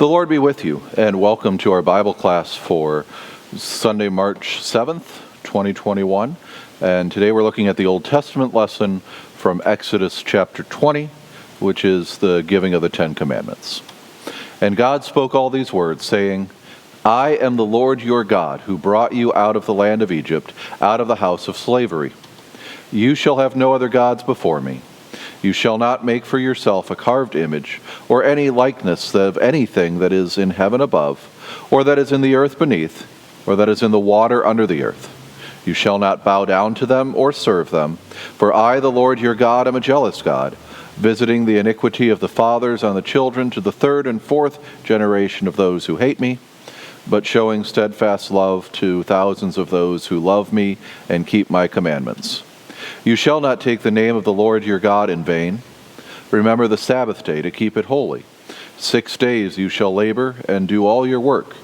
The Lord be with you, and welcome to our Bible class for Sunday, March 7th, 2021. And today we're looking at the Old Testament lesson from Exodus chapter 20, which is the giving of the Ten Commandments. And God spoke all these words, saying, I am the Lord your God, who brought you out of the land of Egypt, out of the house of slavery. You shall have no other gods before me. You shall not make for yourself a carved image, or any likeness of anything that is in heaven above, or that is in the earth beneath, or that is in the water under the earth. You shall not bow down to them or serve them, for I, the Lord your God, am a jealous God, visiting the iniquity of the fathers on the children to the third and fourth generation of those who hate me, but showing steadfast love to thousands of those who love me and keep my commandments. You shall not take the name of the Lord your God in vain. Remember the Sabbath day to keep it holy. 6 days you shall labor and do all your work,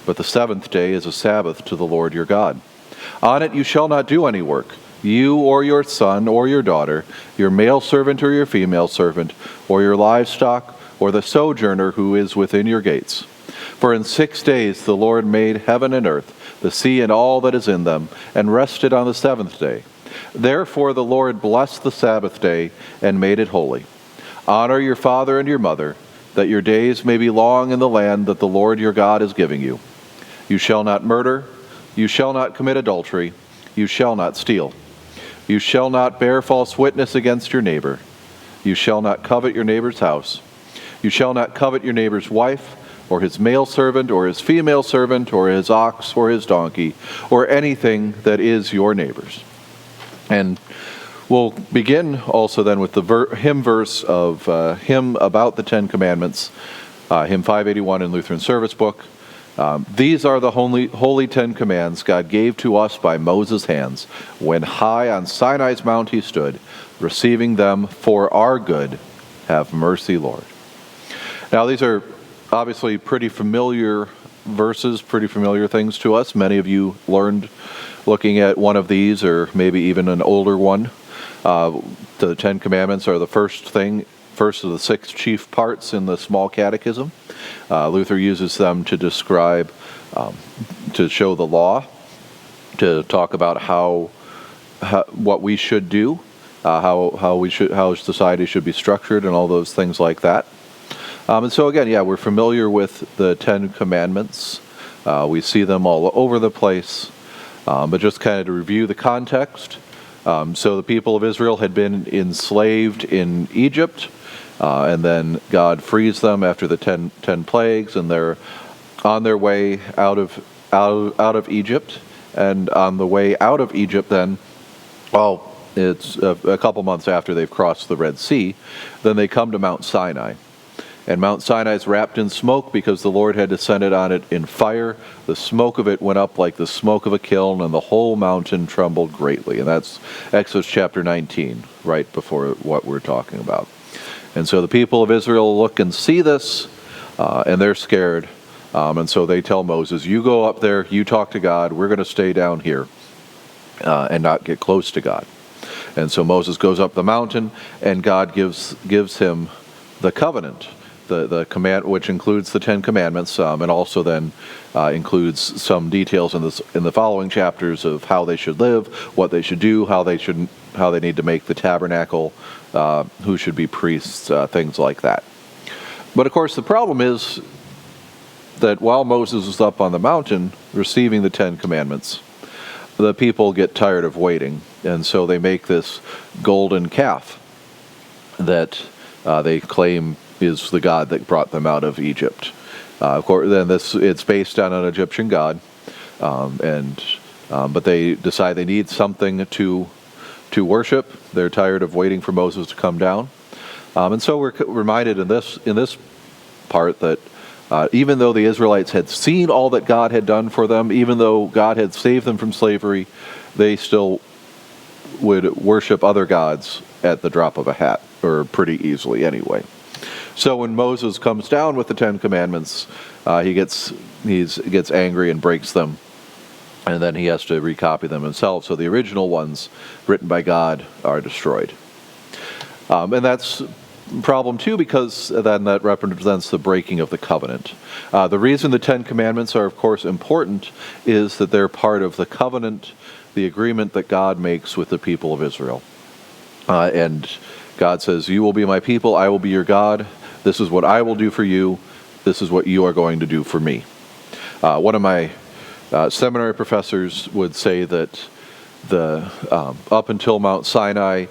but the seventh day is a Sabbath to the Lord your God. On it you shall not do any work, you or your son or your daughter, your male servant or your female servant, or your livestock, or the sojourner who is within your gates. For in 6 days the Lord made heaven and earth, the sea and all that is in them, and rested on the seventh day. Therefore the Lord blessed the Sabbath day and made it holy. Honor your father and your mother, that your days may be long in the land that the Lord your God is giving you. You shall not murder, you shall not commit adultery, you shall not steal. You shall not bear false witness against your neighbor. You shall not covet your neighbor's house. You shall not covet your neighbor's wife, or his male servant, or his female servant, or his ox, or his donkey, or anything that is your neighbor's. And we'll begin also then with the hymn verse of hymn about the Ten Commandments, hymn 581 in Lutheran Service Book. These are the holy Ten Commands God gave to us by Moses' hands, when high on Sinai's mount he stood, receiving them for our good. Have mercy, Lord. Now these are obviously pretty familiar verses, pretty familiar things to us. Many of you learned looking at one of these, or maybe even an older one. The Ten Commandments are the first of the 6 chief parts in the Small Catechism. Luther uses them to describe, to show the law, to talk about what we should do, how society should be structured, and all those things like that. And so again, we're familiar with the Ten Commandments. We see them all over the place. But just kind of to review the context. So the people of Israel had been enslaved in Egypt, and then God frees them after the 10 plagues, and they're on their way out of Egypt. And on the way out of Egypt then, it's a couple months after they've crossed the Red Sea, then they come to Mount Sinai. And Mount Sinai is wrapped in smoke because the Lord had descended on it in fire. The smoke of it went up like the smoke of a kiln, and the whole mountain trembled greatly. And that's Exodus chapter 19, right before what we're talking about. And so the people of Israel look and see this, and they're scared. And so they tell Moses, you go up there, you talk to God, we're going to stay down here and not get close to God. And so Moses goes up the mountain, and God gives him the covenant. The command, which includes the Ten Commandments, and also then includes some details in the following chapters of how they should live, what they should do, how they need to make the tabernacle, who should be priests, things like that. But of course, the problem is that while Moses is up on the mountain receiving the Ten Commandments, the people get tired of waiting, and so they make this golden calf that they claim is the God that brought them out of Egypt. Of course, then it's based on an Egyptian god, but they decide they need something to worship. They're tired of waiting for Moses to come down, and so we're reminded in this part that even though the Israelites had seen all that God had done for them, even though God had saved them from slavery, they still would worship other gods at the drop of a hat, or pretty easily anyway. So when Moses comes down with the Ten Commandments, he gets angry and breaks them, and then he has to recopy them himself. So the original ones written by God are destroyed. And that's problem too, because then that represents the breaking of the covenant. The reason the Ten Commandments are, of course, important is that they're part of the covenant, the agreement that God makes with the people of Israel. And God says, "You will be my people, I will be your God. This is what I will do for you. This is what you are going to do for me." One of my seminary professors would say that up until Mount Sinai,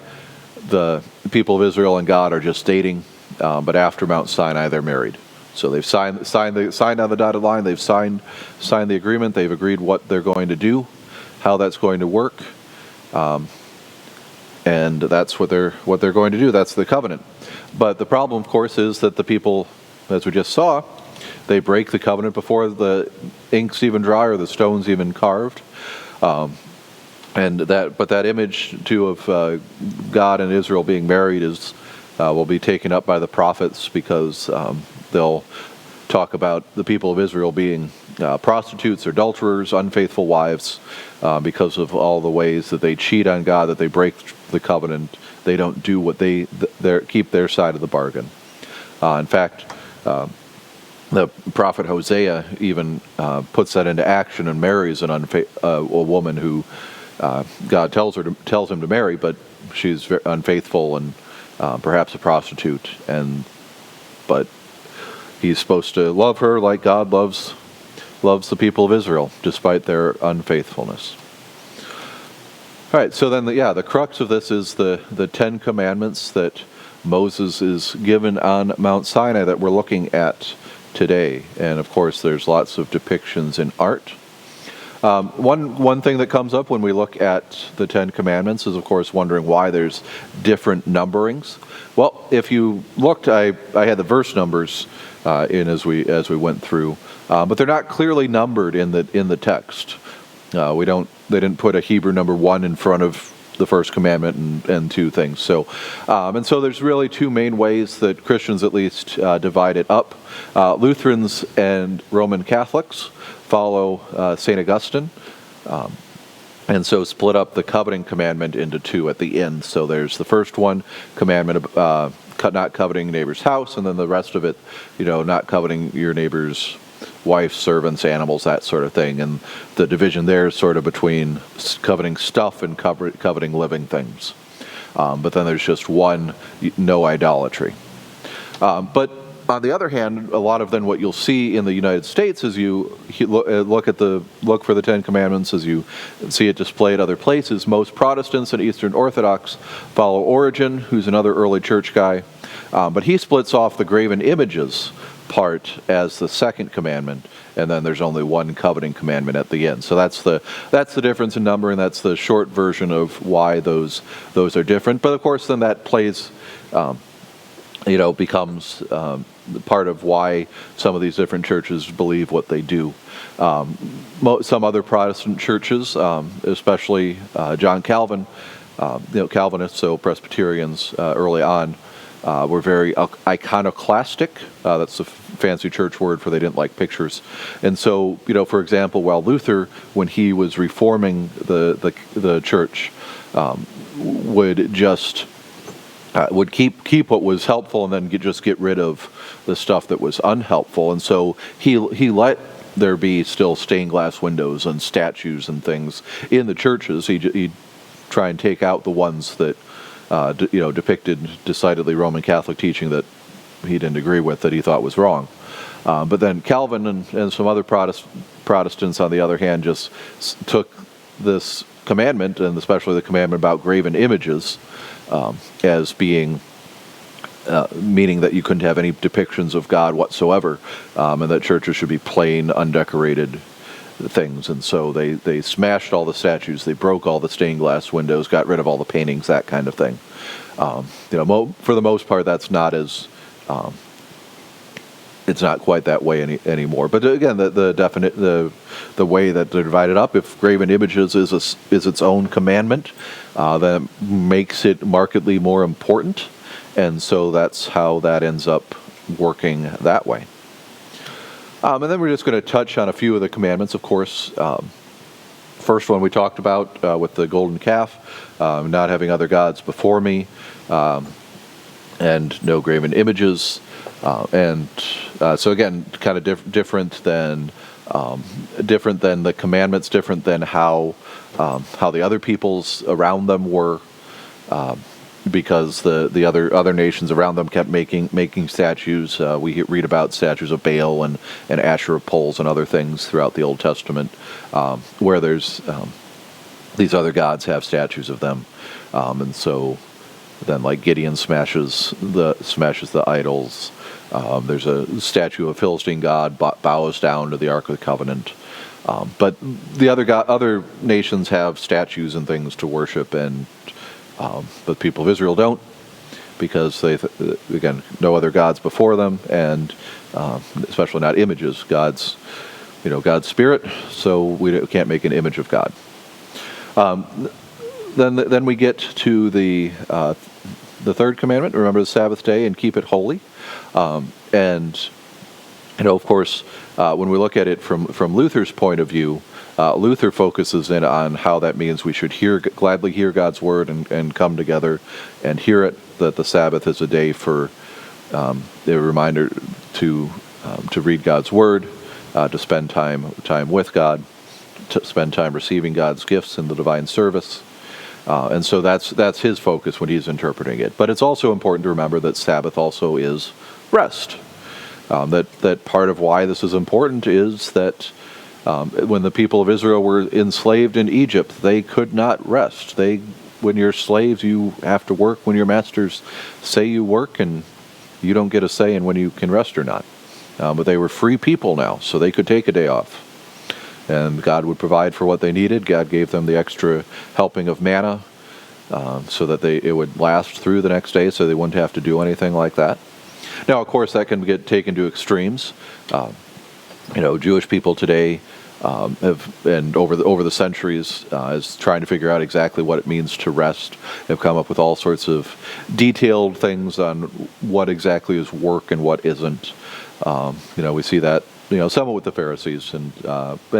the people of Israel and God are just dating, but after Mount Sinai, they're married. So they've signed on the dotted line. They've signed the agreement. They've agreed what they're going to do, how that's going to work, and that's what they're going to do. That's the covenant. But the problem, of course, is that the people, as we just saw, they break the covenant before the ink's even dry or the stone's even carved. But that image too of God and Israel being married will be taken up by the prophets, because they'll talk about the people of Israel being prostitutes, adulterers, unfaithful wives, because of all the ways that they cheat on God, that they break the covenant. They don't do what they keep their side of the bargain. In fact, the prophet Hosea even puts that into action and marries a woman who God tells him to marry, but she's unfaithful and perhaps a prostitute. But he's supposed to love her like God loves the people of Israel, despite their unfaithfulness. All right, so then the crux of this is the Ten Commandments that Moses is given on Mount Sinai that we're looking at today. And of course, there's lots of depictions in art. One thing that comes up when we look at the Ten Commandments is, of course, wondering why there's different numberings. Well, if you looked, I had the verse numbers in as we went through, but they're not clearly numbered in the text. They didn't put a Hebrew number 1 in front of the first commandment and two things. So there's really two main ways that Christians at least divide it up. Lutherans and Roman Catholics follow St. Augustine, and so split up the coveting commandment into two at the end. So there's the first one, commandment of not coveting your neighbor's house, and then the rest of it, not coveting your neighbor's wife, servants, animals, that sort of thing. And the division there is sort of between coveting stuff and coveting living things. But then there's just one, no idolatry. But on the other hand, a lot of then what you'll see in the United States as you look for the Ten Commandments, as you see it displayed other places, most Protestants and Eastern Orthodox follow Origen, who's another early church guy, but he splits off the graven images part as the second commandment, and then there's only one coveting commandment at the end. So that's the difference in numbering. That's the short version of why those are different. But of course, then that plays, becomes part of why some of these different churches believe what they do. Some other Protestant churches, especially John Calvin, Calvinists, so Presbyterians early on, were very iconoclastic. That's a fancy church word for they didn't like pictures. And so, for example, while Luther, when he was reforming the church, would keep what was helpful and then just get rid of the stuff that was unhelpful. And so he let there be still stained glass windows and statues and things in the churches. He'd try and take out the ones that depicted decidedly Roman Catholic teaching that he didn't agree with, that he thought was wrong. But then Calvin and some other Protestants, on the other hand, just took this commandment, and especially the commandment about graven images, as being meaning that you couldn't have any depictions of God whatsoever, and that churches should be plain, undecorated things. And so they smashed all the statues, they broke all the stained glass windows, got rid of all the paintings, that kind of thing. For the most part, that's not as it's not quite that way anymore. But again, the way that they're divided up, if graven images is its own commandment, that makes it markedly more important, and so that's how that ends up working that way. And then we're just going to touch on a few of the commandments, of course. First one we talked about with the golden calf, not having other gods before me. and no graven images. So again, kind of different than the commandments, different than how the other peoples around them were, because the other nations around them kept making statues. We read about statues of Baal and Asherah poles and other things throughout the Old Testament, where there's these other gods have statues of them, and so then like Gideon smashes the idols. There's a statue of a Philistine god bows down to the Ark of the Covenant. But the other nations have statues and things to worship, but the people of Israel don't, because they again, no other gods before them, and especially not images. God's spirit, so we can't make an image of God. Then we get to the third commandment: remember the Sabbath day and keep it holy. And of course, when we look at it from Luther's point of view, Luther focuses in on how that means we should gladly hear God's word and come together and hear it. That the Sabbath is a day for a reminder to read God's word, to spend time with God, to spend time receiving God's gifts in the divine service. And so that's his focus when he's interpreting it. But it's also important to remember that Sabbath also is rest. That part of why this is important is that when the people of Israel were enslaved in Egypt, they could not rest. When you're slaves, you have to work when your masters say you work, and you don't get a say in when you can rest or not. But they were free people now, so they could take a day off. And God would provide for what they needed. God gave them the extra helping of manna, so that it would last through the next day, so they wouldn't have to do anything like that. Now, of course, that can get taken to extremes. Jewish people today and over the centuries, is trying to figure out exactly what it means to rest. Have come up with all sorts of detailed things on what exactly is work and what isn't. We see that somewhat with the Pharisees, and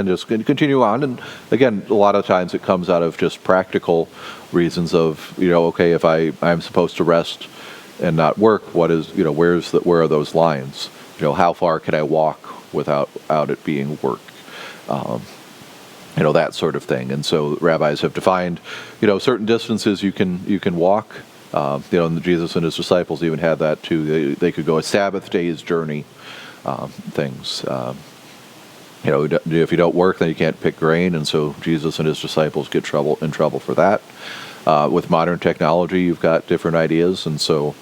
just continue on. And again, a lot of times it comes out of just practical reasons of okay, if I'm supposed to rest and not work, where are those lines? How far can I walk without it being work? That sort of thing. And so rabbis have defined, certain distances you can walk. And Jesus and his disciples even had that too. They could go a Sabbath day's journey. Things. If you don't work, then you can't pick grain, and so Jesus and his disciples get in trouble for that. With modern technology, you've got different ideas, and so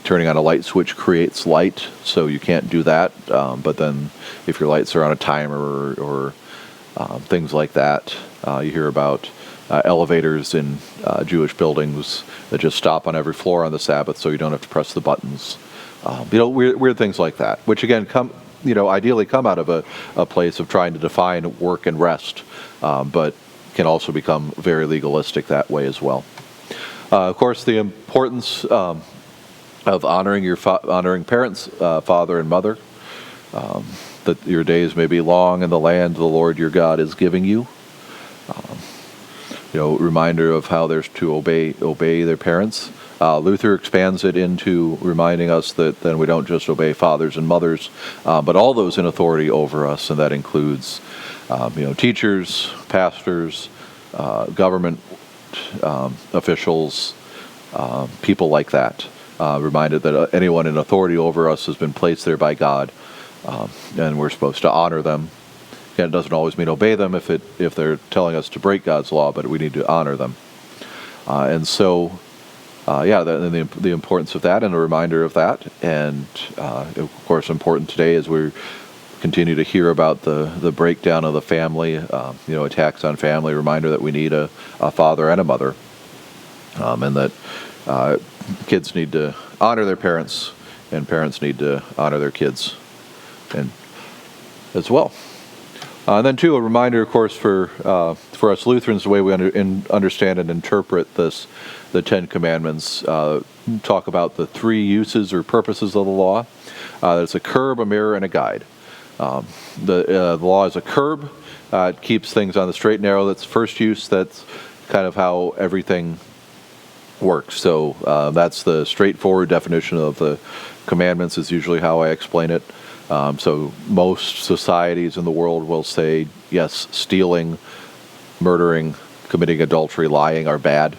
turning on a light switch creates light, so you can't do that. But then, if your lights are on a timer or things like that, you hear about elevators in Jewish buildings that just stop on every floor on the Sabbath, so you don't have to press the buttons. Weird things like that, which again ideally come out of a place of trying to define work and rest, but can also become very legalistic that way as well. Of course, the importance of honoring parents, father and mother, that your days may be long in the land the Lord your God is giving you. Reminder of how they're to obey their parents. Luther expands it into reminding us that then we don't just obey fathers and mothers, but all those in authority over us, and that includes, teachers, pastors, government officials, people like that. Reminded that anyone in authority over us has been placed there by God, and we're supposed to honor them. Again, it doesn't always mean obey them if they're telling us to break God's law, but we need to honor them. And so. The importance of that and a reminder of that. And, of course, important today as we continue to hear about the breakdown of the family, attacks on family, reminder that we need a father and a mother, and that kids need to honor their parents, and parents need to honor their kids and as well. And then, too, a reminder, of course, for us Lutherans, the way we understand and interpret the Ten Commandments, talk about the three uses or purposes of the law. There's a curb, a mirror, and a guide. The law is a curb. It keeps things on the straight and narrow. That's first use. That's kind of how everything works. So that's the straightforward definition of the commandments, is usually how I explain it. So most societies in the world will say, yes, stealing, murdering, committing adultery, lying are bad.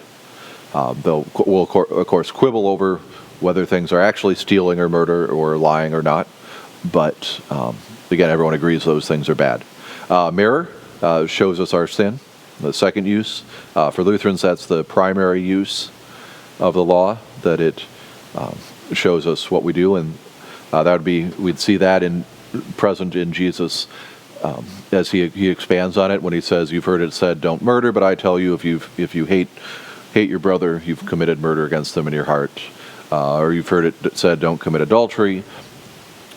Will of course quibble over whether things are actually stealing or murder or lying or not. But again, everyone agrees those things are bad. Mirror shows us our sin. The second use. For Lutherans, that's the primary use of the law, that it shows us what we do, and that would be, we'd see that present in Jesus as he expands on it when he says, "You've heard it said, don't murder, but I tell you, if you hate your brother, you've committed murder against them in your heart." Or you've heard it said, "Don't commit adultery.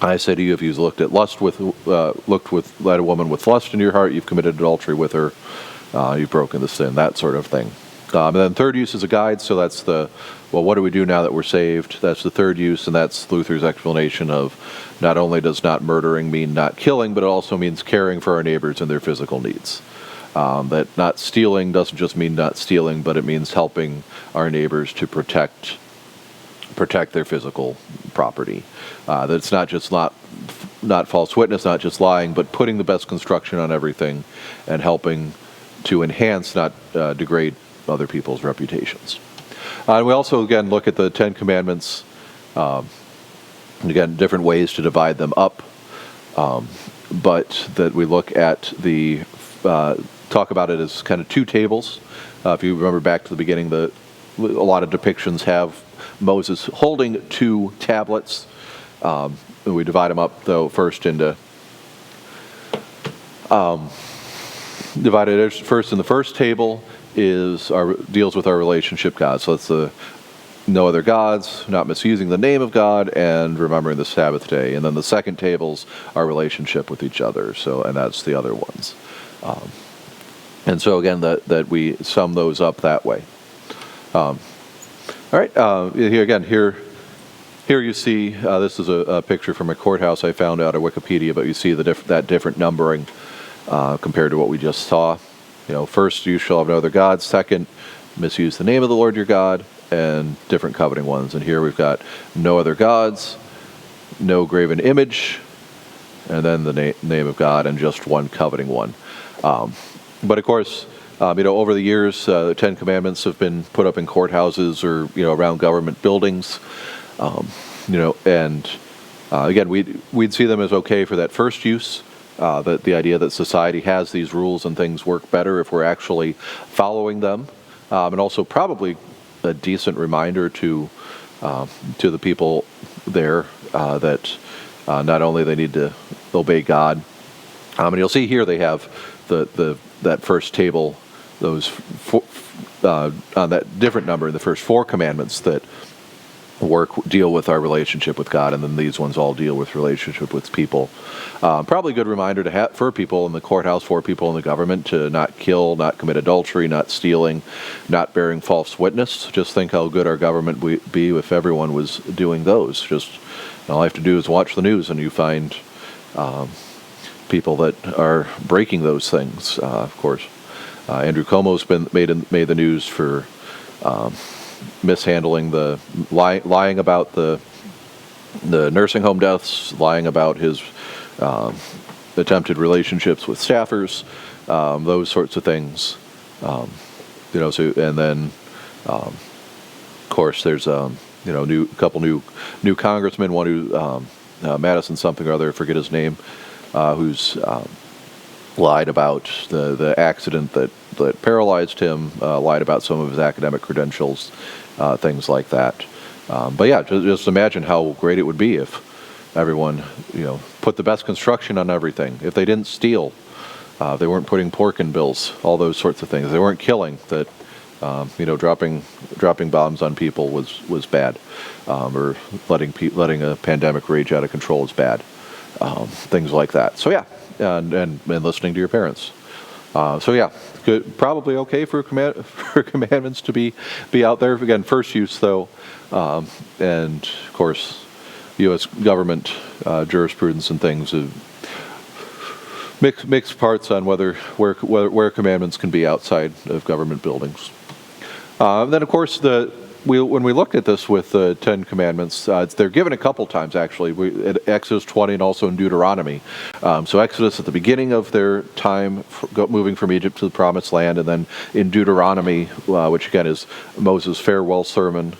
I say to you, if you've looked at a woman with lust in your heart, you've committed adultery with her. You've broken the sin," that sort of thing. And then third use is a guide, so that's what do we do now that we're saved? That's the third use, and that's Luther's explanation of not only does not murdering mean not killing, but it also means caring for our neighbors and their physical needs. That not stealing doesn't just mean not stealing, but it means helping our neighbors to protect their physical property. That it's not just not false witness, not just lying, but putting the best construction on everything and helping to enhance, not degrade other people's reputations. And we also, again, look at the Ten Commandments, again, different ways to divide them up, but that we look at talk about it as kind of two tables. If you remember back to the beginning, a lot of depictions have Moses holding two tablets. We divide them up, though, first into divided first in the first table deals with our relationship with God. So it's no other gods, not misusing the name of God, and remembering the Sabbath day. And then the second table's our relationship with each other. And that's the other ones. And so again, that we sum those up that way. All right. Here you see, this is a picture from a courthouse I found out of Wikipedia, but you see that different numbering compared to what we just saw. First, you shall have no other gods. Second, misuse the name of the Lord your God, and different coveting ones. And here we've got no other gods, no graven image, and then the name of God, and just one coveting one. But of course, over the years, the Ten Commandments have been put up in courthouses or around government buildings. And again, we'd see them as okay for that first use. The idea that society has these rules and things work better if we're actually following them, and also probably a decent reminder to the people there that not only they need to obey God, and you'll see here they have that first table, those on that different number in the first four commandments that deal with our relationship with God, and then these ones all deal with relationship with people. Probably a good reminder to have for people in the courthouse, for people in the government, to not kill, not commit adultery, not stealing, not bearing false witness. Just think how good our government would be if everyone was doing those. Just all I have to do is watch the news, and you find people that are breaking those things. Of course, Andrew Cuomo's made the news for mishandling lying about the nursing home deaths, lying about his attempted relationships with staffers, those sorts of things. And then of course there's couple new congressmen, one who Madison something or other, I forget his name, who's lied about the accident that paralyzed him, lied about some of his academic credentials, things like that. But yeah, just imagine how great it would be if everyone, put the best construction on everything. If they didn't steal, they weren't putting pork in bills, all those sorts of things. They weren't killing. That dropping bombs on people was bad, or letting a pandemic rage out of control is bad. Things like that. So yeah, and listening to your parents. So yeah, good, probably okay for commandments to be out there. Again, first use though, and of course, U.S. government jurisprudence and things mixed parts on where commandments can be outside of government buildings. Then of course the when we looked at this with the Ten Commandments, they're given a couple times actually, at Exodus 20 and also in Deuteronomy. So Exodus at the beginning of their time moving from Egypt to the Promised Land, and then in Deuteronomy, which again is Moses' farewell sermon,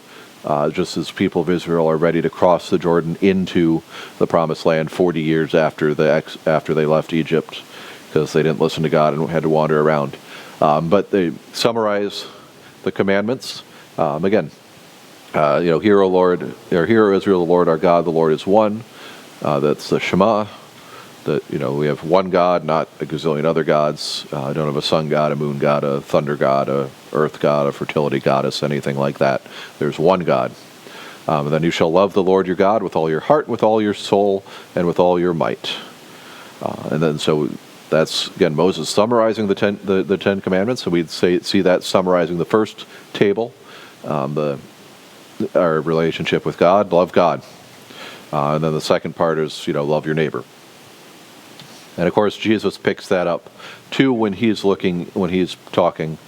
just as people of Israel are ready to cross the Jordan into the Promised Land 40 years after they left Egypt, because they didn't listen to God and had to wander around. But they summarize the commandments. Again, hear, O Lord, or hear, O Israel, the Lord our God, the Lord is one. That's the Shema. That we have one God, not a gazillion other gods. Don't have a sun god, a moon god, a thunder god, a earth god, a fertility goddess, anything like that. There's one God. And then you shall love the Lord your God with all your heart, with all your soul, and with all your might. And then so that's, again, Moses summarizing the Ten Commandments. So we'd see that summarizing the first table, our relationship with God, love God. And then the second part is, love your neighbor. And of course, Jesus picks that up too when he's talking.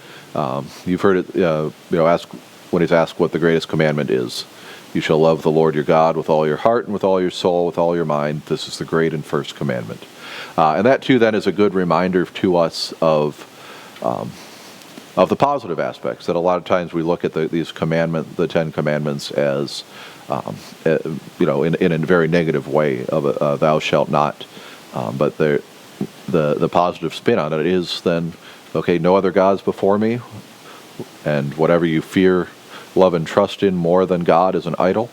You've heard it, when he's asked what the greatest commandment is. You shall love the Lord your God with all your heart and with all your soul, with all your mind. This is the great and first commandment. And that too then is a good reminder to us of the positive aspects. That a lot of times we look at the Ten Commandments as, in a very negative way of thou shalt not. But the positive spin on it is then, okay, no other gods before me, and whatever you fear, love, and trust in more than God is an idol.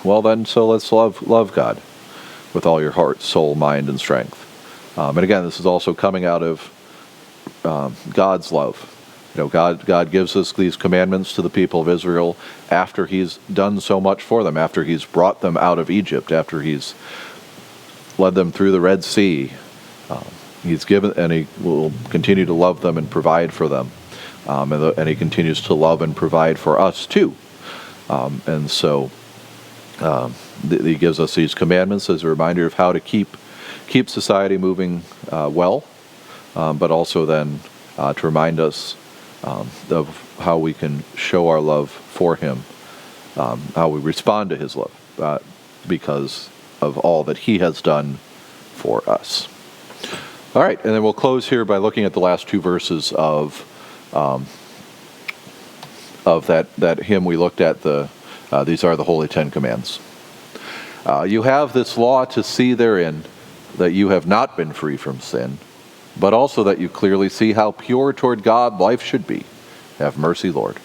Well then, so let's love God with all your heart, soul, mind, and strength. And again, this is also coming out of God's love. God gives us these commandments to the people of Israel after He's done so much for them, after He's brought them out of Egypt, after He's led them through the Red Sea. He's given, and He will continue to love them and provide for them. And He continues to love and provide for us too. And so He gives us these commandments as a reminder of how to keep society moving well, but also then to remind us of how we can show our love for Him, how we respond to His love, because of all that He has done for us. All right, and then we'll close here by looking at the last two verses of that hymn we looked at. These are the Holy Ten Commands. You have this law to see therein, that you have not been free from sin, but also that you clearly see how pure toward God life should be. Have mercy, Lord.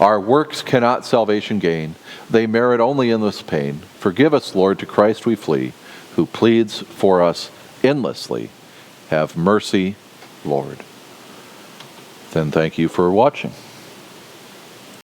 Our works cannot salvation gain. They merit only endless pain. Forgive us, Lord, to Christ we flee, who pleads for us endlessly. Have mercy, Lord. Then thank you for watching.